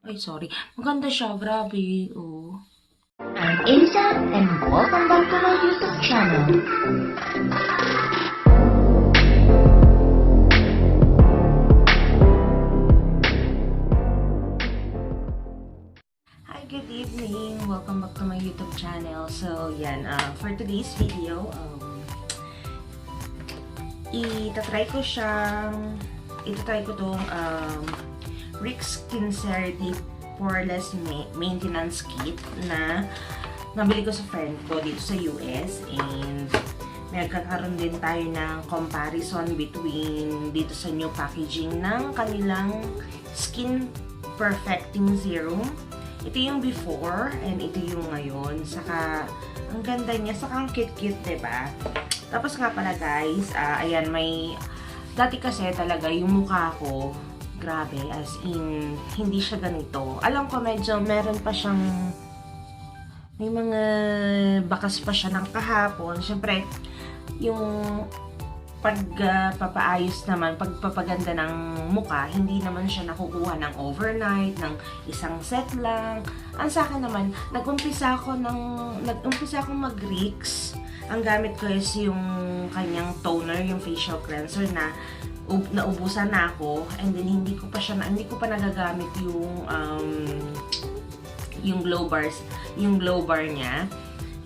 Ay, sorry. Maganda siya. Grabe. Oh. I'm Aiza and welcome back to my YouTube channel. Hi, good evening. Welcome back to my YouTube channel. So, yan. For today's video, itatry ko tong Ryx Skincerity Poreless maintenance kit na nabili ko sa friend ko dito sa US, and nagkakaroon din tayo ng comparison between dito sa new packaging ng kanilang Skin Perfecting Serum. Ito yung before and ito yung ngayon. Saka ang ganda niya, saka ang cute-cute, diba? Tapos nga pala guys, ayan, dati kasi talaga yung mukha ko, grabe, as in, hindi siya ganito. Alam ko medyo meron pa siyang, may mga bakas pa siya ng kahapon. Siyempre, yung pagpapaayos naman, pagpapaganda ng mukha, hindi naman siya nakukuha ng overnight, ng isang set lang. Ang sa akin naman, nag-umpisa akong mag-Ryx. Ang gamit ko is yung kanyang toner, yung facial cleanser na naubusan na ako, and then hindi ko pa nagagamit yung glow bar niya,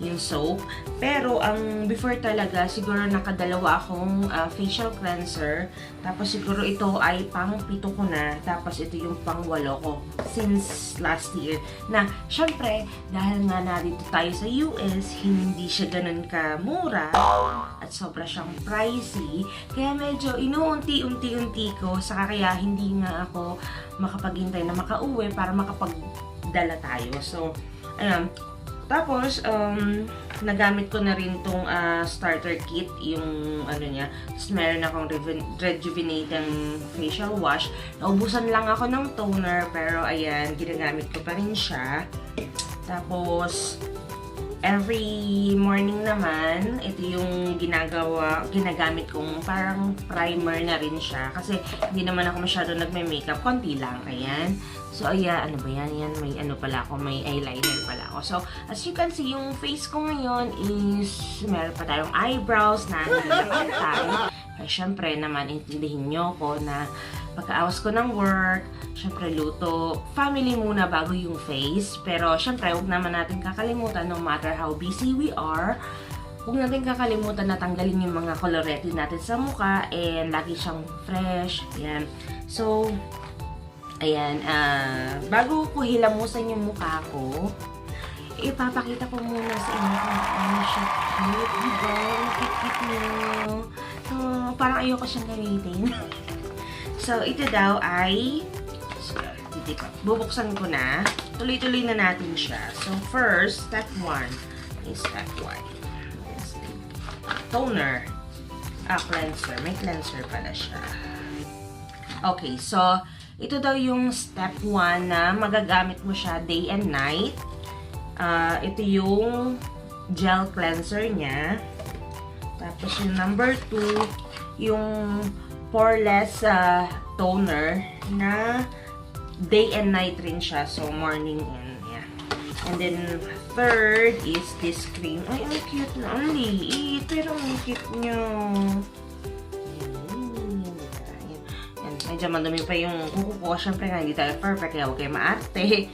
yung soap. Pero ang before talaga, siguro nakadalawa akong facial cleanser. Tapos siguro ito ay pang-7 ko na. Tapos ito yung pang-8 ko since last year. Na syempre, dahil nga narito tayo sa US, hindi siya ganun kamura at sobra siyang pricey. Kaya medyo inuunti-unti ko. Saka kaya hindi nga ako makapaghintay na makauwi para makapagdala tayo. So, ayan. Tapos, nagamit ko na rin tong starter kit, yung ano niya. Tapos, meron akong rejuvenating facial wash. Naubusan lang ako ng toner, pero ayan, ginagamit ko pa rin siya. Tapos, every morning naman, ito yung ginagamit kong parang primer na rin siya. Kasi, hindi naman ako masyado nagme-makeup, konti lang, ayan. So, ayan, ano ba yan? Yan, may ano pala ako, may eyeliner pala ako. So, as you can see, yung face ko ngayon is, meron pa tayong eyebrows na nilalaman tayo. Kaya, syempre naman, intindihin nyo ko na pagka-awas ko ng work, syempre luto, family muna bago yung face. Pero, syempre, huwag naman natin kakalimutan, no matter how busy we are, huwag natin kakalimutan na tanggalin yung mga colorete natin sa mukha, and lagi siyang fresh. Ayan. So, ayan, bago ko hilamusan yung mukha ko, ipapakita ko muna sa inyo kung ano siya cute, diba? Cute niyo. So, parang ayoko siyang gamitin. So, ito daw ay, bubuksan ko na. Tuloy-tuloy na natin siya. So, first, step 1 is step 1. Toner. Cleanser. May cleanser pala siya. Okay, so, ito daw yung step 1 na magagamit mo siya day and night. Ito yung gel cleanser niya. Tapos yung number 2, yung poreless toner na day and night rin siya. So, morning and yeah. And then, third is this cream. Ay, ang cute na. Ang liit. Pero ang cute niya. Medyo madumi pa yung kuko ko. Siyempre nga, hindi tayo perfect. Kaya huwag kayo maarte.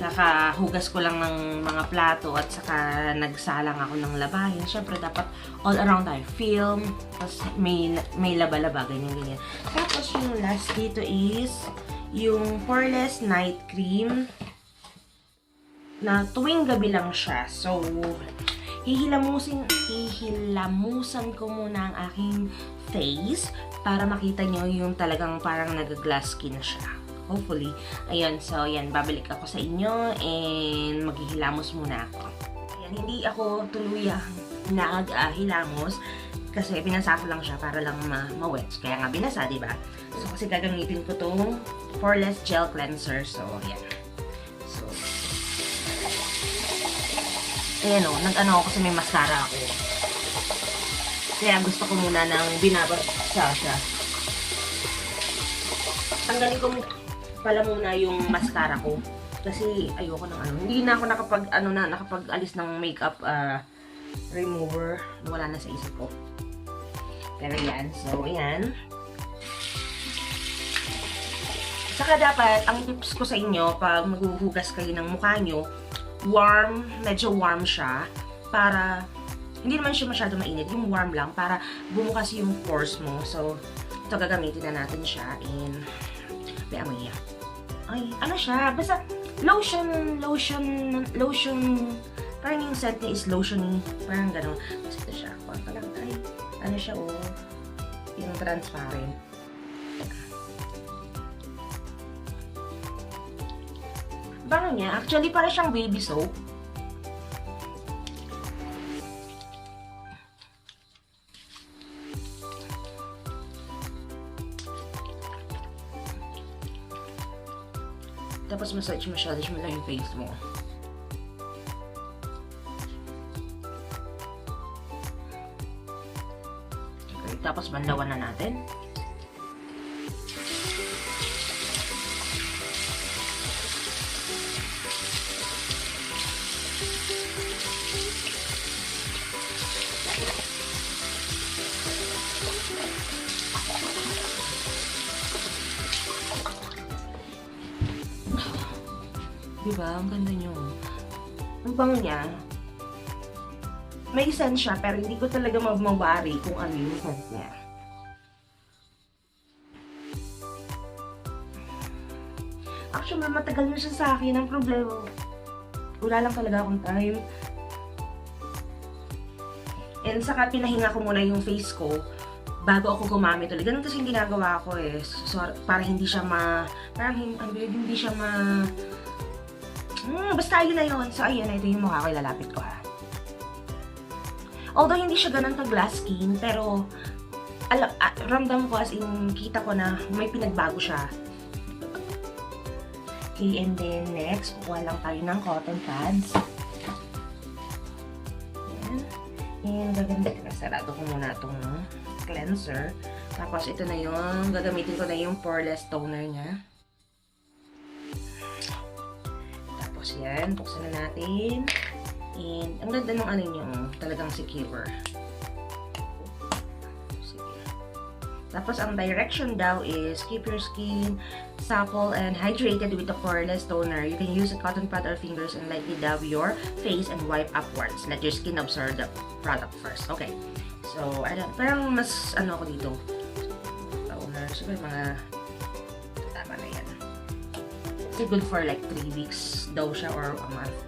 Saka, hugas ko lang ng mga plato at saka nagsalang ako ng labahin. Siyempre, dapat all around tayo. Film. Tapos, may laba-laba. Ganyan-ganyan. Tapos, yung last dito is yung Poreless Night Cream na tuwing gabi lang siya. So, hihilamusan ko muna ang aking face para makita nyo yung talagang parang nag-glass skin siya. Hopefully. Ayan, so ayan, babalik ako sa inyo and maghihilamos muna ako. Ayan, hindi ako tuluyang nag-hilamos kasi binasa ko lang siya para lang ma-wet. Kaya nga binasa, diba? So, kasi gagamitin ko tong Poreless Gel Cleanser. So, ayan. So, ayan o, nag-ano ako kasi may mascara ako. Kaya gusto ko muna ng binabasa siya. Tanggalin ko pala muna yung mascara ko. Kasi ayoko ng ano. Hindi na ako nakapag-alis ng makeup remover. Wala na sa isip ko. Pero yan. So, ayan. Saka dapat, ang tips ko sa inyo, pag maghuhugas kayo ng mukha nyo, warm, medyo warm siya. Para, hindi naman siya masyado mainit. Yung warm lang, para bumukas yung pores mo. So, ito gagamitin na natin siya in, may amoy niya. Ay, ano siya? Basta, lotion, parang yung scent niya is lotiony. Parang gano'n. Basta ito siya. Parang, ay, ano siya, oh, yung transparent. Bango niya. Actually, para siyang baby soap. Tapos massage mo lang yung face mo. Okay, tapos banlawan na natin. Diba? Ang ganda nyo. Ang bango niya. May scent siya, pero hindi ko talaga mawari kung ano yung scent niya. Actually, matagal na siya sa akin. Ang problema, wala lang talaga akong time. And saka pinahinga ko muna yung face ko bago ako gumamit ulit. Ganun kasi yung ginagawa ko eh. So, para hindi siya hindi siya basta yun na yun. So, ayan, ito yung mukha ko. Ilalapit ko ha. Although, hindi siya ganun ka-glass skin, pero ramdam ko as in, kita ko na may pinagbago siya. Okay, and then next, kukuha lang tayo ng cotton pads. Ayan. And gagamitin ko, sarado ko muna itong cleanser. Tapos, ito na yung, gagamitin ko na yung poreless toner niya. Tapos yan, buksan na natin. And, ang ganda ng ano nyo, talagang secure. Sige. Tapos, ang direction daw is, keep your skin supple and hydrated with the poreless toner. You can use a cotton pad or fingers and lightly dab your face and wipe upwards. Let your skin absorb the product first. Okay. So, parang mas, ako dito. Toner. Siguro mga, tama na yan. It's good for like 3 weeks daw siya or a month.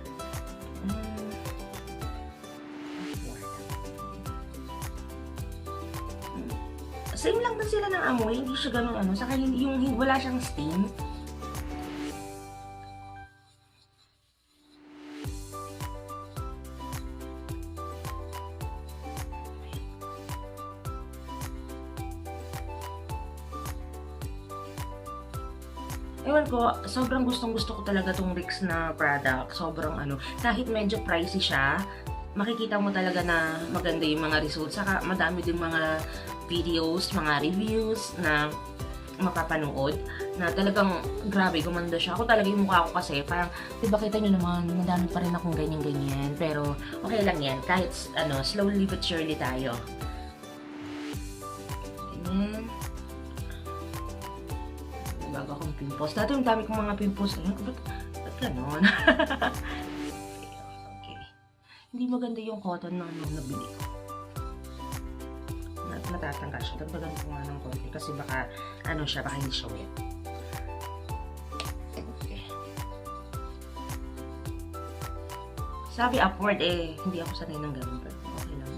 Same lang din sila ng amoy, hindi siya ganun saka yung wala siyang steam. Ewan ko, sobrang gustong-gusto ko talaga tong Ryx na product. Sobrang kahit medyo pricey siya, makikita mo talaga na maganda yung mga results. Saka madami din mga videos, mga reviews na mapapanood na talagang grabe, gumanda siya. Ako talaga yung mukha ko kasi parang, diba kita nyo naman, madami pa rin akong ganyan-ganyan. Pero okay lang yan, kahit slowly but surely tayo. Ganyan. Bago akong pimples. Dati yung dami kong mga pimples. Ba't ganon? Okay. Hindi maganda yung cotton na nabili ko. Natatanggal siya. Dagdagan ko nga ng konti. Kasi baka, baka hindi siya wet. Okay. Sabi upward hindi ako sanay ng ganun. But okay lang.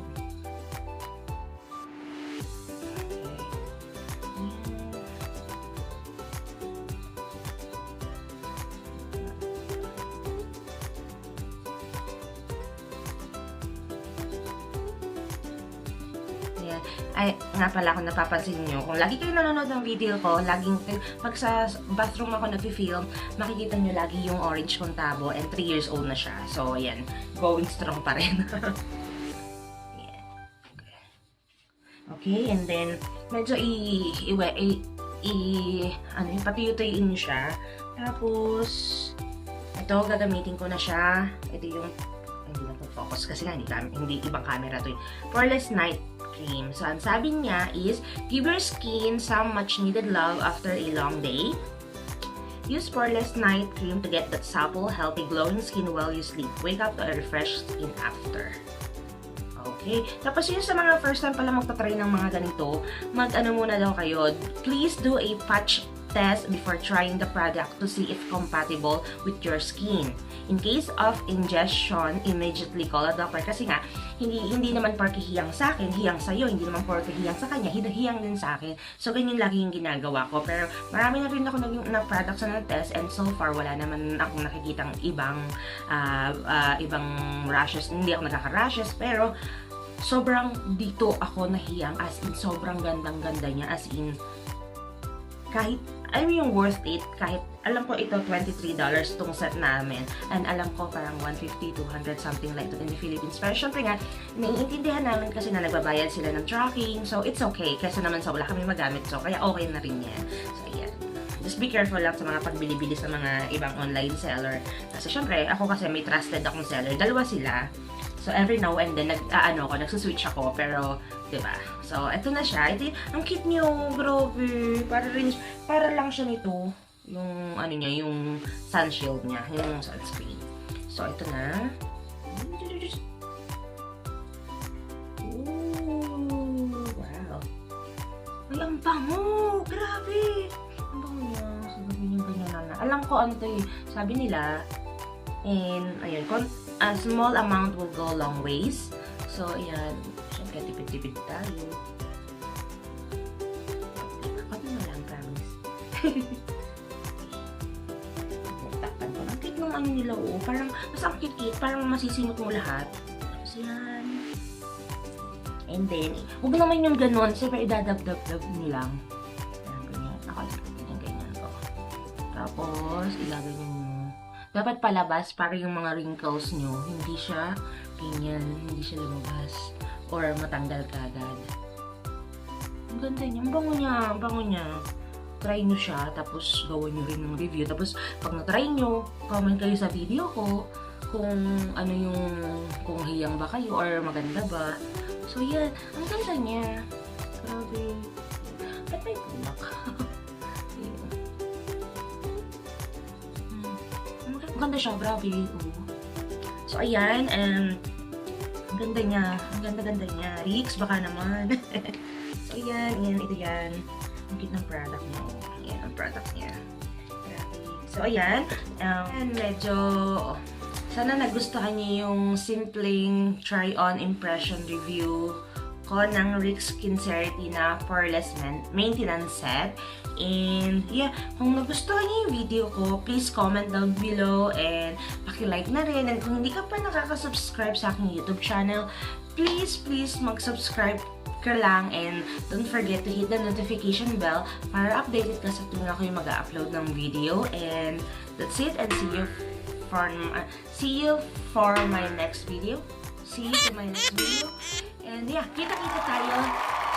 Ay, nga pala kung napapansin nyo, kung lagi kayo nanonood ng video ko, pag sa bathroom ako nag-film, makikita nyo lagi yung orange kong tabo and 3 years old na siya. So, ayan, going strong pa rin. Okay, and then, medyo patuyutuyin nyo siya. Tapos, ito, gagamitin ko na siya. Ito yung, hindi na focus kasi nga, hindi ibang camera to. Poreless Night Cream. So, ang sabi niya is, give your skin some much needed love after a long day. Use Poreless Night Cream to get that supple, healthy, glowing skin while you sleep. Wake up to a refreshed skin after. Okay. Tapos yun sa mga first time pala magta-try ng mga ganito, mag-ano muna daw kayo. Please do a patch test before trying the product to see if compatible with your skin. In case of ingestion, immediately call a doctor. Kasi nga, hindi naman porke hiyang sa akin, hiyang sa'yo. Hindi naman porke hiyang sa kanya, hiyang din sa akin. So, ganyan lagi yung ginagawa ko. Pero, marami na rin ako na products na test and so far, wala naman akong nakikitang ibang rashes. Hindi ako nagkaka-rashes, pero sobrang dito ako nahiyang, as in, sobrang gandang-ganda niya, as in, kahit, yung worth it, kahit, alam ko ito, $23 itong set namin, and alam ko parang 150, 200, something like that in the Philippines. Pero syempre nga, naiintindihan namin kasi na nagbabayad sila ng tracking, so it's okay, kasi naman sa wala kami magamit, so kaya okay na rin yan. So, ayan. Just be careful lang sa mga pagbili-bili sa mga ibang online seller. Kasi syempre, ako kasi may trusted akong seller, dalawa sila. So, every now and then, nagsuswitch ako, pero, diba? So, eto na siya. Ito, ang cute niyo, grabe. Para lang siya nito, yung, yung sun shield niya, yung sunscreen. So, ito na. Ooh, wow. Ay, ang bango! Grabe! Ang bango niya. Sabi niya ganyan na. Alam ko, ano to eh. Sabi nila, and, ayun, a small amount will go long ways. So, ayan. Siyempre, tipid-tipid tayo. Pati na lang, promise. Takpan ko. Ang cute ng nila, oh. Parang, mas ang cute-cute. Parang masisimot mo lahat. Tapos yan. And then, huwag naman yung ganon. Siyempre, idadab-dab-dab nyo lang. Ayan, ganyan. Ganyan ko. Tapos, ilagay nyo. Dapat palabas para yung mga wrinkles nyo, hindi siya ganyan, hindi siya lumabas or matanggal kagad. Ang ganda niya, ang bango niya. Try nyo siya, tapos gawin nyo rin ng review. Tapos pag na-try nyo, comment kayo sa video ko kung kung hiyang ba kayo or maganda ba. So yan, ang ganda niya. Grabe. Ba't may bulak? Ganda siya, grabe. So, ayan, ang ganda niya. Ang ganda-ganda niya. Ryx, baka naman. So, ayan, ito yan. Ang cute ng product niya. Ayan, ang product niya. Grabe. So, ayan. Medyo, sana nagustuhan niyo yung simpleng try-on impression review ko ng Ryx Skincerity na Poreless Maintenance Set. And yeah, kung nagustuhan niyo yung video ko, please comment down below and paki-like na rin. And kung hindi ka pa nakaka-subscribe sa aking YouTube channel, please mag-subscribe ka lang and don't forget to hit the notification bell para updated ka sa tuwing ako yung mag-upload ng video. And that's it, and see you for my next video. See you to my next video. And yeah, kita-kita tayo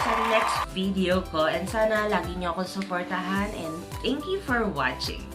sa next video ko. And sana lagi niyo ako supportahan. And thank you for watching.